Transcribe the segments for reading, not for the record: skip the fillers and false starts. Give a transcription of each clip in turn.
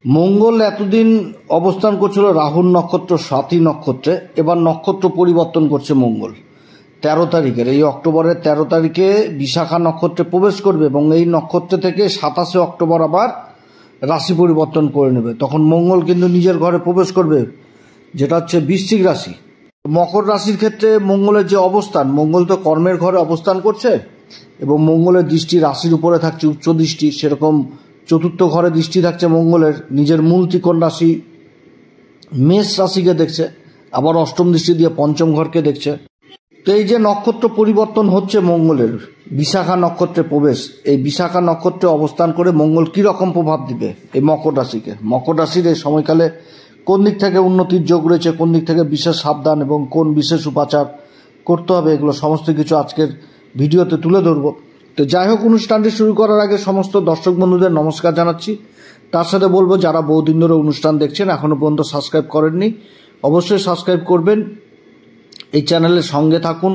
মঙ্গল এতদিন অবস্থান করছিল রাহুর নক্ষত্র স্বাতী নক্ষত্রে, এবার নক্ষত্র পরিবর্তন করছে মঙ্গল 13 তারিখের, এই অক্টোবরের 13 তারিখে বিশাখা নক্ষত্রে প্রবেশ করবে এবং এই নক্ষত্র থেকে 27 অক্টোবর আবার রাশি পরিবর্তন করে নেবে। তখন মঙ্গল কিন্তু নিজের ঘরে প্রবেশ করবে, যেটা হচ্ছে বৃশ্চিক রাশি। মকর রাশির ক্ষেত্রে মঙ্গলের যে অবস্থান, মঙ্গল তো কর্মের ঘরে অবস্থান করছে এবং মঙ্গলের দৃষ্টি রাশির উপরে থাকছে উচ্চ দৃষ্টি, সেরকম চতুর্থ ঘরে দৃষ্টি থাকছে মঙ্গলের, নিজের মূল ত্রিকোণ রাশি মেষ রাশিকে দেখছে, আবার অষ্টম দৃষ্টি দিয়ে পঞ্চম ঘরকে দেখছে। তো এই যে নক্ষত্র পরিবর্তন হচ্ছে মঙ্গলের, বিশাখা নক্ষত্রে প্রবেশ, এই বিশাখা নক্ষত্রে অবস্থান করে মঙ্গল কী রকম প্রভাব দিবে এই মকর রাশিকে, মকর রাশির এই সময়কালে কোন দিক থেকে উন্নতির যোগ রয়েছে, কোন দিক থেকে বিশেষ সাবধান এবং কোন বিশেষ উপাচার করতে হবে, এগুলো সমস্ত কিছু আজকের ভিডিওতে তুলে ধরবো। তো যাই হোক, অনুষ্ঠানটি শুরু করার আগে সমস্ত দর্শক বন্ধুদের নমস্কার জানাচ্ছি। তার সাথে বলবো, যারা বহুদিন ধরে অনুষ্ঠান দেখছেন এখনও পর্যন্ত সাবস্ক্রাইব করেননি, অবশ্যই সাবস্ক্রাইব করবেন, এই চ্যানেলের সঙ্গে থাকুন,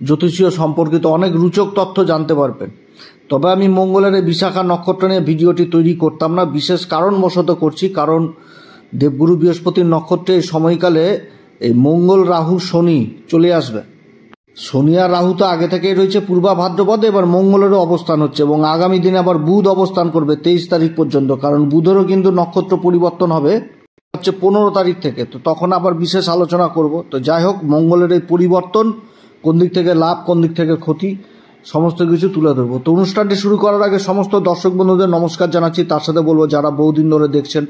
জ্যোতিষীয় সম্পর্কিত অনেক রোচক তথ্য জানতে পারবেন। তবে আমি মঙ্গলের এই বিশাখা নক্ষত্র নিয়ে ভিডিওটি তৈরি করতাম না, বিশেষ কারণবশত করছি, কারণ দেবগুরু বৃহস্পতির নক্ষত্রে এই সময়কালে এই মঙ্গল রাহু শনি চলে আসবে। শনি আর রাহু তো আগে থেকেই রয়েছে পূর্বা ভাদ্রপদে, এবার মঙ্গলেরও অবস্থান হচ্ছে এবং আগামী দিনে আবার বুধ অবস্থান করবে 23 তারিখ পর্যন্ত, কারণ বুধেরও কিন্তু নক্ষত্র পরিবর্তন হবে হচ্ছে 15 তারিখ থেকে, তো তখন আবার বিশেষ আলোচনা করব। তো যাই হোক, মঙ্গলের এই পরিবর্তন কোন দিক থেকে লাভ, কোন দিক থেকে ক্ষতি, সমস্ত কিছু তুলে ধরবো। তো অনুষ্ঠানটি শুরু করার আগে সমস্ত দর্শক বন্ধুদের নমস্কার জানাচ্ছি। তার সাথে বলবো, যারা বহুদিন ধরে দেখছেন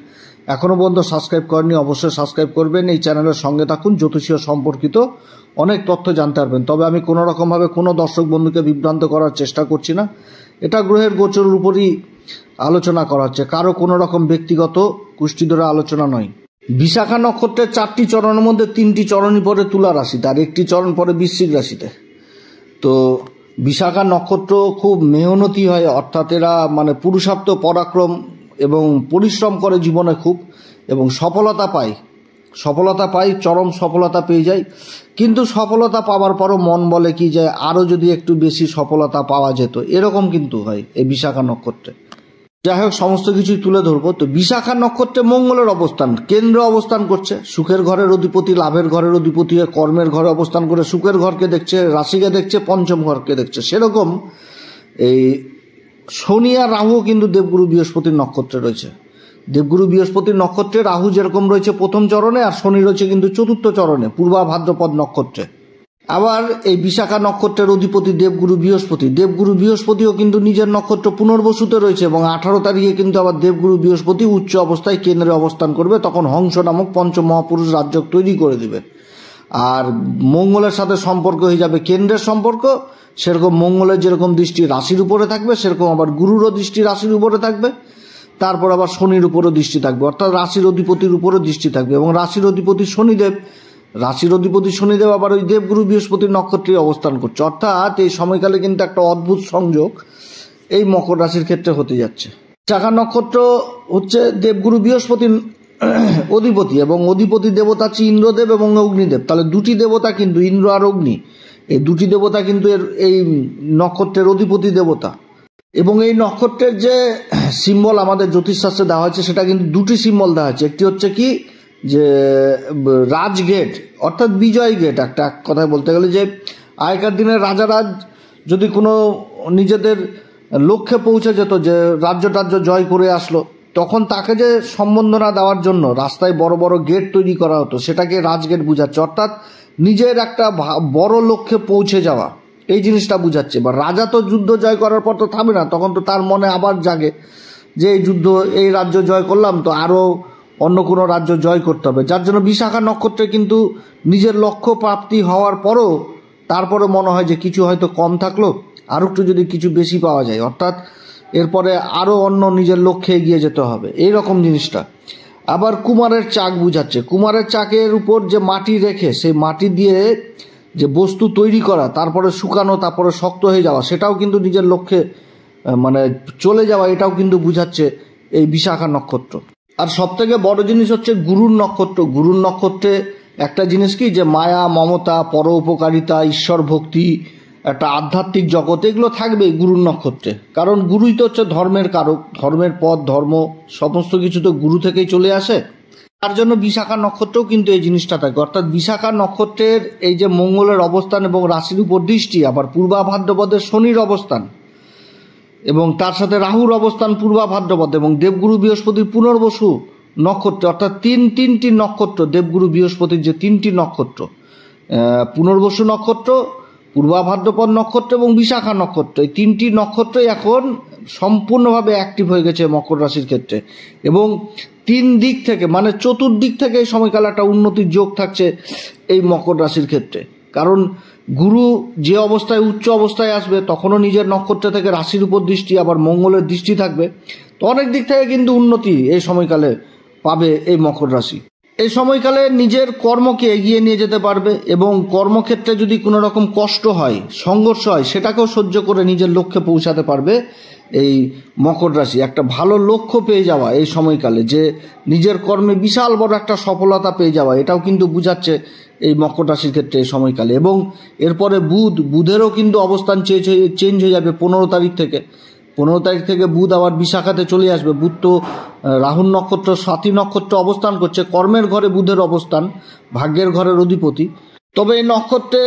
এখনও পর্যন্ত সাবস্ক্রাইব করেননি অবশ্যই সাবস্ক্রাইব করবেন, এই চ্যানেলের সঙ্গে থাকুন, জ্যোতিষীয় সম্পর্কিত অনেক তথ্য জানতে পারবেন। তবে আমি কোনো রকমভাবে কোনো দর্শক বন্ধুকে বিভ্রান্ত করার চেষ্টা করছি না, এটা গ্রহের গোচরের উপরই আলোচনা করা হচ্ছে, কারো কোনো রকম ব্যক্তিগত কুষ্টি ধরে আলোচনা নয়। বিশাখা নক্ষত্রের 4টি চরণের মধ্যে 3টি চরণই পড়ে তুলা রাশিতে আর 1টি চরণ পড়ে বৃশ্চিক রাশিতে। তো বিশাখা নক্ষত্র খুব মেহনতি হয়, অর্থাৎ এরা মানে পুরুষার্থ পরাক্রম এবং পরিশ্রম করে জীবনে খুব, এবং সফলতা পায়, চরম সফলতা পেয়ে যায়। কিন্তু সফলতা পাওয়ার পরও মন বলে কি যে আরও যদি একটু বেশি সফলতা পাওয়া যেত, এরকম কিন্তু হয় এই বিশাখা নক্ষত্রে। যাই হোক, সমস্ত কিছুই তুলে ধরবো। তো বিশাখা নক্ষত্রে মঙ্গলের অবস্থান, কেন্দ্র অবস্থান করছে, সুখের ঘরের অধিপতি, লাভের ঘরের অধিপতি, কর্মের ঘরে অবস্থান করে সুখের ঘরকে দেখছে, রাশিকে দেখছে, পঞ্চম ঘরকে দেখছে। সেরকম এই শনি আর রাহু কিন্তু দেবগুরু বৃহস্পতির নক্ষত্রে রয়েছে। দেবগুরু বৃহস্পতির নক্ষত্রে রাহু যেরকম রয়েছে প্রথম চরণে, আর শনি রয়েছে কিন্তু চতুর্থ চরণে পূর্বা ভাদ্রপদ নক্ষত্রে। আবার এই বিশাখা নক্ষত্রের অধিপতি দেবগুরু বৃহস্পতিও কিন্তু নিজের নক্ষত্র পুনর্বসুতে রয়েছে এবং 18 তারিখে কিন্তু আবার দেবগুরু বৃহস্পতি উচ্চ অবস্থায় কেন্দ্রে অবস্থান করবে, তখন হংস নামক পঞ্চম মহাপুরুষ রাজ্য তৈরি করে দেবে। আর মঙ্গলের সাথে সম্পর্ক হয়ে যাবে কেন্দ্রের সম্পর্ক, সেরকম মঙ্গলের যেরকম দৃষ্টি রাশির উপরে থাকবে, সেরকম আবার গুরুরও দৃষ্টি রাশির উপরে থাকবে, তারপর আবার শনির উপরও দৃষ্টি থাকবে, অর্থাৎ রাশির অধিপতির উপরও দৃষ্টি থাকবে এবং রাশির অধিপতি শনিদেব আবার ওই দেবগুরু বৃহস্পতির নক্ষত্রে অবস্থান করছে। অর্থাৎ এই সময়কালে কিন্তু একটা অদ্ভুত সংযোগ এই মকর রাশির ক্ষেত্রে হতে যাচ্ছে। বিশাখা নক্ষত্র হচ্ছে দেবগুরু বৃহস্পতির অধিপতি এবং অধিপতি দেবতা হচ্ছে ইন্দ্রদেব এবং অগ্নিদেব। তাহলে দুটি দেবতা কিন্তু, ইন্দ্র আর অগ্নি, এই দুটি দেবতা কিন্তু এই নক্ষত্রের অধিপতি দেবতা। এবং এই নক্ষত্রের যে সিম্বল আমাদের জ্যোতিষশাস্ত্রে দেওয়া হয়েছে, সেটা কিন্তু দুটি সিম্বল দেওয়া হয়েছে। একটি হচ্ছে কি যে রাজগেট, অর্থাৎ বিজয় গেট। একটা কথায় বলতে গেলে যে আগেকার দিনের রাজারা যদি কোনো নিজেদের লক্ষ্যে পৌঁছে যেত, যে রাজ্য জয় করে আসলো, তখন তাকে যে সম্বর্ধনা দেওয়ার জন্য রাস্তায় বড় বড় গেট তৈরি করা হতো, সেটাকে রাজগেট বুঝাচ্ছে। অর্থাৎ নিজের একটা বড় লক্ষ্যে পৌঁছে যাওয়া, এই জিনিসটা বুঝাচ্ছে। বা রাজা তো যুদ্ধ জয় করার পর তো থামে না, তখন তো তার মনে আবার জাগে যে এই রাজ্য জয় করলাম, তো আরও অন্য কোনো রাজ্য জয় করতে হবে। যার জন্য বিশাখা নক্ষত্রে কিন্তু নিজের লক্ষ্য প্রাপ্তি হওয়ার পরও তারপরে মনে হয় যে কিছু হয়তো কম থাকলো, আরও একটু যদি কিছু বেশি পাওয়া যায়, অর্থাৎ এরপরে আরও অন্য নিজের লক্ষ্যে এগিয়ে যেতে হবে, এই রকম জিনিসটা। আবার কুমারের চাক বুঝাচ্ছে, কুমারের চাকের উপর যে মাটি রেখে সেই মাটি দিয়ে যে বস্তু তৈরি করা, তারপরে শুকানো, তারপরে শক্ত হয়ে যাওয়া, সেটাও কিন্তু নিজের লক্ষ্যে মানে চলে যাওয়া, এটাও কিন্তু বুঝাচ্ছে এই বিশাখা নক্ষত্র। আর সবথেকে বড় জিনিস হচ্ছে গুরুর নক্ষত্র। গুরুর নক্ষত্রে একটা জিনিস কি, যে মায়া, মমতা, পরোপকারিতা, ঈশ্বর ভক্তি, একটা আধ্যাত্মিক জগৎ, এগুলো থাকবে গুরুর নক্ষত্রে। কারণ গুরুই তো হচ্ছে ধর্মের কারক, ধর্মের পথ, ধর্ম সমস্ত কিছু তো গুরু থেকেই চলে আসে। তার জন্য বিশাখা নক্ষত্রেও কিন্তু এই জিনিসটা থাকে। অর্থাৎ বিশাখা নক্ষত্রের এই যে মঙ্গলের অবস্থান এবং রাশির উপর দৃষ্টি, আবার পূর্বা ভাদ্রপদে শনির অবস্থান এবং তার সাথে রাহুর অবস্থান পূর্বা ভাদ্রপদ এবং দেবগুরু বৃহস্পতির পুনর্বসু নক্ষত্র, অর্থাৎ তিনটি নক্ষত্র, দেবগুরু বৃহস্পতির যে তিনটি নক্ষত্র, পুনর্বসু নক্ষত্র, পূর্বা ভাদ্রপদ নক্ষত্র এবং বিশাখা নক্ষত্র, এই তিনটি নক্ষত্রই এখন সম্পূর্ণভাবে অ্যাক্টিভ হয়ে গেছে মকর রাশির ক্ষেত্রে। এবং তিন দিক থেকে মানে চতুর্দিক থেকে এই সময়কালে একটা উন্নতির যোগ থাকছে এই মকর রাশির ক্ষেত্রে। কারণ গুরু যে অবস্থায় উচ্চ অবস্থায় আসবে তখনও নিজের নক্ষত্র থেকে রাশির উপর দৃষ্টি, আবার মঙ্গলের দৃষ্টি থাকবে, তো অনেক দিক থেকে কিন্তু উন্নতি এই সময়কালে পাবে এই মকর রাশি। এই সময়কালে নিজের কর্মকে এগিয়ে নিয়ে যেতে পারবে এবং কর্মক্ষেত্রে যদি কোনো রকম কষ্ট হয়, সংঘর্ষ হয়, সেটাকেও সহ্য করে নিজের লক্ষ্যে পৌঁছাতে পারবে এই মকর রাশি। একটা ভালো লক্ষ্য পেয়ে যাওয়া এই সময়কালে, যে নিজের কর্মে বিশাল বড় একটা সফলতা পেয়ে যাওয়া, এটাও কিন্তু বোঝাচ্ছে এই মকর রাশির ক্ষেত্রে এই সময়কালে। এবং এরপরে বুধেরও কিন্তু অবস্থান চেঞ্জ হয়ে যাবে 15 তারিখ থেকে। 15 তারিখ থেকে বুধ আবার বিশাখাতে চলে আসবে। বুধ তো রাহুর নক্ষত্র স্বাতী নক্ষত্র অবস্থান করছে, কর্মের ঘরে বুধের অবস্থান, ভাগ্যের ঘরের অধিপতি। তবে এই নক্ষত্রে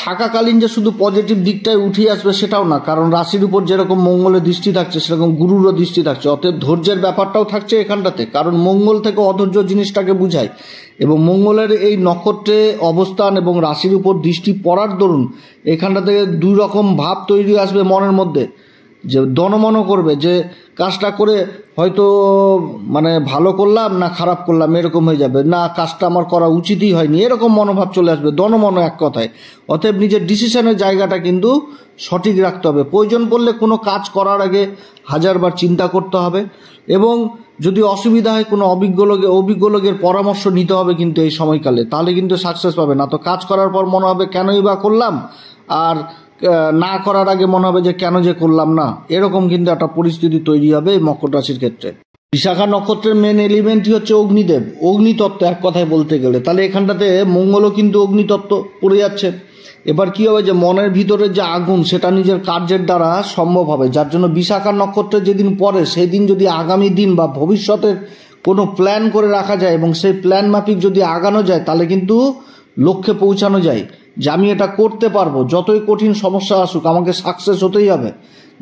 থাকাকালীন যে শুধু পজিটিভ দিকটাই উঠে আসবে সেটাও না, কারণ রাশির উপর যেরকম মঙ্গলের দৃষ্টি থাকছে সেরকম গুরুরও দৃষ্টি থাকছে। অতএব ধৈর্যের ব্যাপারটাও থাকছে এখানটাতে, কারণ মঙ্গল থেকে অধৈর্য জিনিসটাকে বুঝায়। এবং মঙ্গলের এই নক্ষত্রে অবস্থান এবং রাশির উপর দৃষ্টি পড়ার দরুন এখানটা থেকে দুই রকম ভাব তৈরি আসবে মনের মধ্যে, যে দনমনও করবে যে কাজটা করে হয়তো মানে ভালো করলাম না খারাপ করলাম, এরকম হয়ে যাবে, না কাজটা আমার করা উচিতই হয়নি, এরকম মনোভাব চলে আসবে, দনমন এক কথায়। অতএব নিজের ডিসিশনের জায়গাটা কিন্তু সঠিক রাখতে হবে। প্রয়োজন পড়লে কোনো কাজ করার আগে হাজারবার চিন্তা করতে হবে এবং যদি অসুবিধা হয় কোনো অভিজ্ঞ লোকের পরামর্শ নিতে হবে কিন্তু এই সময়কালে, তাহলে কিন্তু সাকসেস পাবে। না তো কাজ করার পর মনে হবে কেনই বা করলাম, আর না করার আগে মনে হবে যে কেন যে করলাম না, এরকম কিন্তু একটা পরিস্থিতি তৈরি হবে এই মকর রাশির ক্ষেত্রে। বিশাখা নক্ষত্রের মেন এলিমেন্টই হচ্ছে অগ্নিদেব, অগ্নিতত্ত্ব এক কথায় বলতে গেলে। তাহলে এখানটাতে মঙ্গলও কিন্তু অগ্নিতত্ত্ব পড়ে যাচ্ছে। এবার কি হবে, যে মনের ভিতরের যে আগুন সেটা নিজের কার্যের দ্বারা সম্ভব হবে, যার জন্য বিশাখা নক্ষত্রে যেদিন পড়ে সেই দিন যদি আগামী দিন বা ভবিষ্যতের কোনো প্ল্যান করে রাখা যায় এবং সেই প্ল্যান মাফিক যদি আগানো যায়, তাহলে কিন্তু লক্ষ্যে পৌঁছানো যায়, যে আমি এটা করতে পারবো, যতই কঠিন সমস্যা আসুক আমাকে সাকসেস হতেই হবে।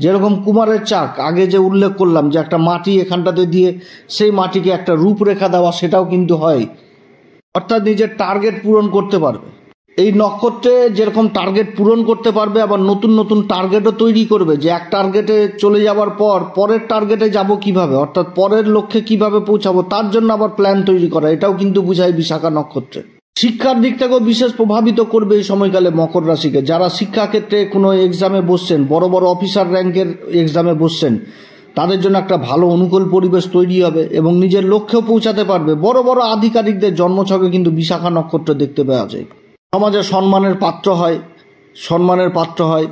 যেরকম কুমারের চাক আগে যে উল্লেখ করলাম, যে একটা মাটি এখানটাতে দিয়ে সেই মাটিকে একটা রূপরেখা দেওয়া, সেটাও কিন্তু হয়। অর্থাৎ নিজের টার্গেট পূরণ করতে পারবে। এই নক্ষত্রে যেরকম টার্গেট পূরণ করতে পারবে, আবার নতুন নতুন টার্গেটও তৈরি করবে, যে এক টার্গেটে চলে যাওয়ার পর পরের টার্গেটে যাব কিভাবে, অর্থাৎ পরের লক্ষ্যে কিভাবে পৌঁছাবো, তার জন্য আবার প্ল্যান তৈরি করা, এটাও কিন্তু বুঝায় বিশাখা নক্ষত্রে। শিক্ষার দিক থেকেও বিশেষ প্রভাবিত করবে এই সময়কালে মকর রাশিকে। যারা শিক্ষাক্ষেত্রে কোনো এক্সামে বসছেন, বড় বড় অফিসার র্যাঙ্কের এক্সামে বসছেন, তাদের জন্য একটা ভালো অনুকূল পরিবেশ তৈরি হবে এবং নিজের লক্ষ্যেও পৌঁছাতে পারবে। বড় বড় আধিকারিকদের জন্মছকে কিন্তু বিশাখা নক্ষত্র দেখতে পাওয়া যায়। সমাজে সম্মানের পাত্র হয়।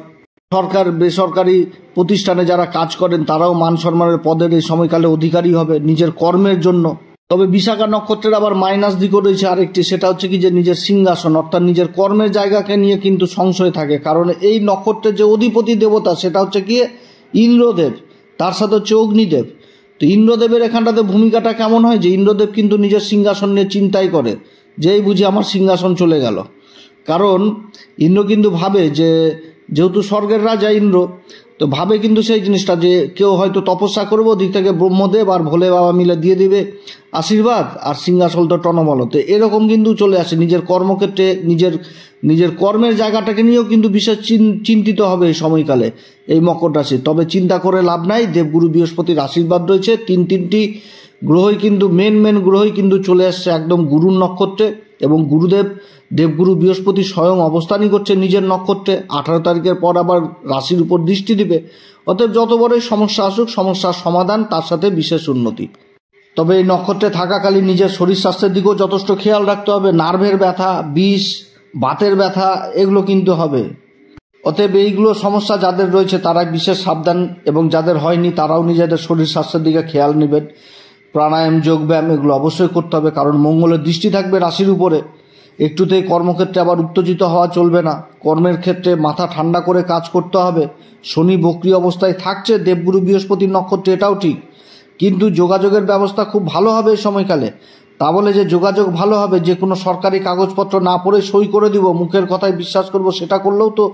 সরকার বেসরকারি প্রতিষ্ঠানে যারা কাজ করেন তারাও মান সম্মানের পদের এই সময়কালে অধিকারী হবে নিজের কর্মের জন্য। তবে বিশাখা নক্ষত্রের আবার মাইনাস দিকও রয়েছে আরেকটি, সেটা হচ্ছে কি, যে নিজের সিংহাসন অর্থাৎ নিজের কর্মের জায়গাকে নিয়ে কিন্তু সংশয় থাকে। কারণ এই নক্ষত্রের যে অধিপতি দেবতা সেটা হচ্ছে কি ইন্দ্রদেব, তার সাথে হচ্ছে অগ্নিদেব। তো ইন্দ্রদেবের এখানটাতে ভূমিকাটা কেমন হয়, যে ইন্দ্রদেব কিন্তু নিজের সিংহাসন নিয়ে চিন্তাই করে, যেই বুঝি আমার সিংহাসন চলে গেল। কারণ ইন্দ্র কিন্তু ভাবে যে যেহেতু স্বর্গের রাজা ইন্দ্র, তো ভাবে কিন্তু সেই জিনিসটা যে কেউ হয়তো তপস্যা করবো, দিক থেকে ব্রহ্মদেব আর ভোলে বাবা মিলে দিয়ে দিবে আশীর্বাদ, আর সিংহাসন তো টনবলতে, এরকম কিন্তু চলে আসে। নিজের কর্মক্ষেত্রে নিজের কর্মের জায়গাটাকে নিয়েও কিন্তু বিশেষ চিন্তিত হবে এই সময়কালে এই মকর রাশি। তবে চিন্তা করে লাভ নাই, দেবগুরু বৃহস্পতির আশীর্বাদ রয়েছে। তিনটি গ্রহই কিন্তু মেন গ্রহই কিন্তু চলে আসছে একদম গুরুর নক্ষত্রে, এবং দেবগুরু বৃহস্পতি স্বয়ং অবস্থানই করছে নিজের নক্ষত্রে। 18 তারিখের পর আবার রাশির উপর দৃষ্টি দিবে। অতএব যত বড়ই সমস্যা আসুক, সমস্যার সমাধান, তার সাথে বিশেষ উন্নতি। তবে এই নক্ষত্রে থাকাকালীন নিজের শরীর স্বাস্থ্যের দিকেও যথেষ্ট খেয়াল রাখতে হবে। নার্ভের ব্যথা, বিষ, বাতের ব্যথা এগুলো কিন্তু হবে। অতএব এইগুলো সমস্যা যাদের রয়েছে তারা বিশেষ সাবধান, এবং যাদের হয়নি তারাও নিজেদের শরীর স্বাস্থ্যের দিকে খেয়াল নেবেন। প্রাণায়াম, যোগব্যায়াম এগুলো অবশ্যই করতে হবে, কারণ মঙ্গলের দৃষ্টি থাকবে রাশির উপরে একটুতেই কর্মক্ষেত্রে আবার উত্তেজিত হওয়া চলবে না। কর্মের ক্ষেত্রে মাথা ঠান্ডা করে কাজ করতে হবে। শনি বক্রী অবস্থায় থাকছে, দেবগুরু বৃহস্পতির নক্ষত্রে, এটাও ঠিক, কিন্তু যোগাযোগের ব্যবস্থা খুব ভালো হবে এই সময়কালে। তা বলে যে যোগাযোগ ভালো হবে, যে কোনো সরকারি কাগজপত্র না পড়ে সই করে দিব, মুখের কথায় বিশ্বাস করব, সেটা করলেও তো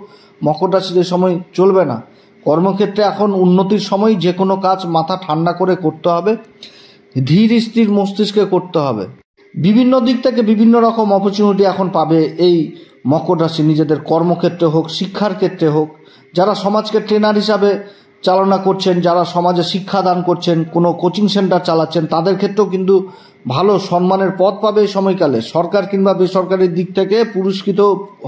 মকর রাশির এই সময় চলবে না। কর্মক্ষেত্রে এখন উন্নতির সময়, যে কোনো কাজ মাথা ঠান্ডা করে করতে হবে, ধীর স্থির মস্তিষ্কে করতে হবে। বিভিন্ন দিক থেকে বিভিন্ন রকম অপরচুনিটি এখন পাবে এই মকর রাশি, নিজেদের কর্মক্ষেত্রে হোক, শিক্ষার ক্ষেত্রে হোক। যারা সমাজকে ট্রেনার হিসাবে চালনা করছেন, যারা সমাজে শিক্ষাদান করছেন, কোনো কোচিং সেন্টার চালাচ্ছেন, তাদের ক্ষেত্রেও কিন্তু ভালো সম্মানের পদ পাবে এই সময়কালে। সরকার কিংবা বেসরকারি দিক থেকে পুরস্কৃত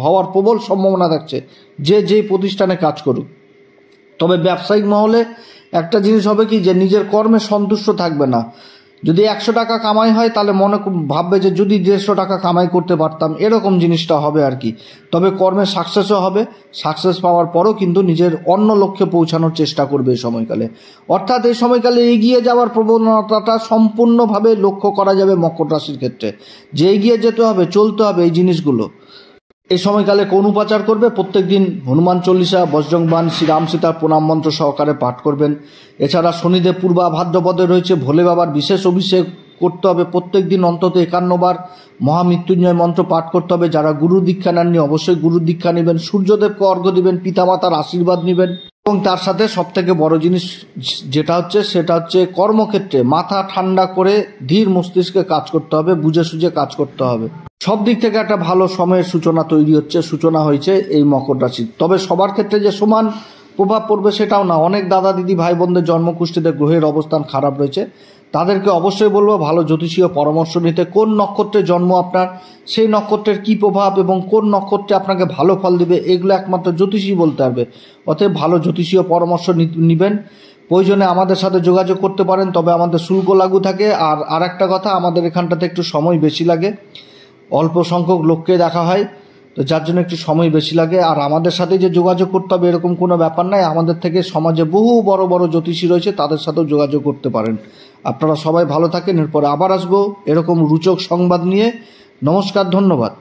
হওয়ার প্রবল সম্ভাবনা থাকছে, যে যেই প্রতিষ্ঠানে কাজ করুক। তবে ব্যবসায়িক মহলে একটা জিনিস হবে কি, যে নিজের কর্মে সন্তুষ্ট থাকবে না। যদি 100 টাকা কামাই হয়, তাহলে মনে ভাববে যে যদি 150 টাকা কামাই করতে পারতাম, এরকম জিনিসটা হবে আর কি। তবে কর্মে সাকসেসও হবে, সাকসেস পাওয়ার পরও কিন্তু নিজের অন্য লক্ষ্যে পৌঁছানোর চেষ্টা করবে এই সময়কালে। অর্থাৎ এই সময়কালে এগিয়ে যাওয়ার প্রবণতাটা সম্পূর্ণভাবে লক্ষ্য করা যাবে মকর রাশির ক্ষেত্রে, যে এগিয়ে যেতে হবে, চলতে হবে এই জিনিসগুলো। এই সময়কালে কোন উপাচার করবে? প্রত্যেক দিন হনুমান চল্লিশা, বজরংবাণ, শ্রীরাম সীতার প্রণাম মন্ত্র সহকারে পাঠ করবেন। এছাড়া শনিদেব পূর্বা ভাদ্রপদে রয়েছে, ভোলে বাবার বিশেষ অভিষেক করতে হবে। প্রত্যেক দিন অন্তত 51 বার মহামৃত্যুঞ্জয় মন্ত্র পাঠ করতে হবে। যারা গুরু দীক্ষা নেননি, অবশ্যই গুরু দীক্ষা নেবেন। সূর্যদেবকে অর্ঘ্য দিবেন, পিতামাতার আশীর্বাদ নেবেন। এবং তার সাথে সবথেকে বড় জিনিস সেটা হচ্ছে কর্মক্ষেত্রে মাথা ঠান্ডা করে ধীর মস্তিষ্কে কাজ করতে হবে, বুঝে সুঝে কাজ করতে হবে। সব দিক থেকে একটা ভালো সময়ের সূচনা হয়েছে এই মকর রাশির। তবে সবার ক্ষেত্রে যে সমান প্রভাব পড়বে সেটাও না। অনেক দাদা দিদি ভাই বোনদের জন্মকুষ্ঠিতে গ্রহের অবস্থান খারাপ রয়েছে, তাদেরকে অবশ্যই বলবো ভালো জ্যোতিষীয় পরামর্শ নিতে। কোন নক্ষত্রে জন্ম আপনার, সেই নক্ষত্রের কি প্রভাব এবং কোন নক্ষত্রে আপনাকে ভালো ফল দিবে, এগুলো একমাত্র জ্যোতিষী বলতে পারবে। অতএব ভালো জ্যোতিষীয় পরামর্শ নেবেন। প্রয়োজনে আমাদের সাথে যোগাযোগ করতে পারেন, তবে আমাদের শুল্ক লাগু থাকে। আর একটা কথা, আমাদের এখানটাতে একটু সময় বেশি লাগে, অল্প সংখ্যক লোককে দেখা হয়, তো যার জন্য একটু সময় বেশি লাগে। আর আমাদের সাথে যে যোগাযোগ করতে হবে এরকম কোনো ব্যাপার নাই। আমাদের থেকে সমাজে বহু বড় বড় জ্যোতিষী রয়েছে, তাদের সাথেও যোগাযোগ করতে পারেন। আপনারা সবাই ভালো থাকেন। এরপরে আবার আসবো এরকম রোচক সংবাদ নিয়ে। নমস্কার, ধন্যবাদ।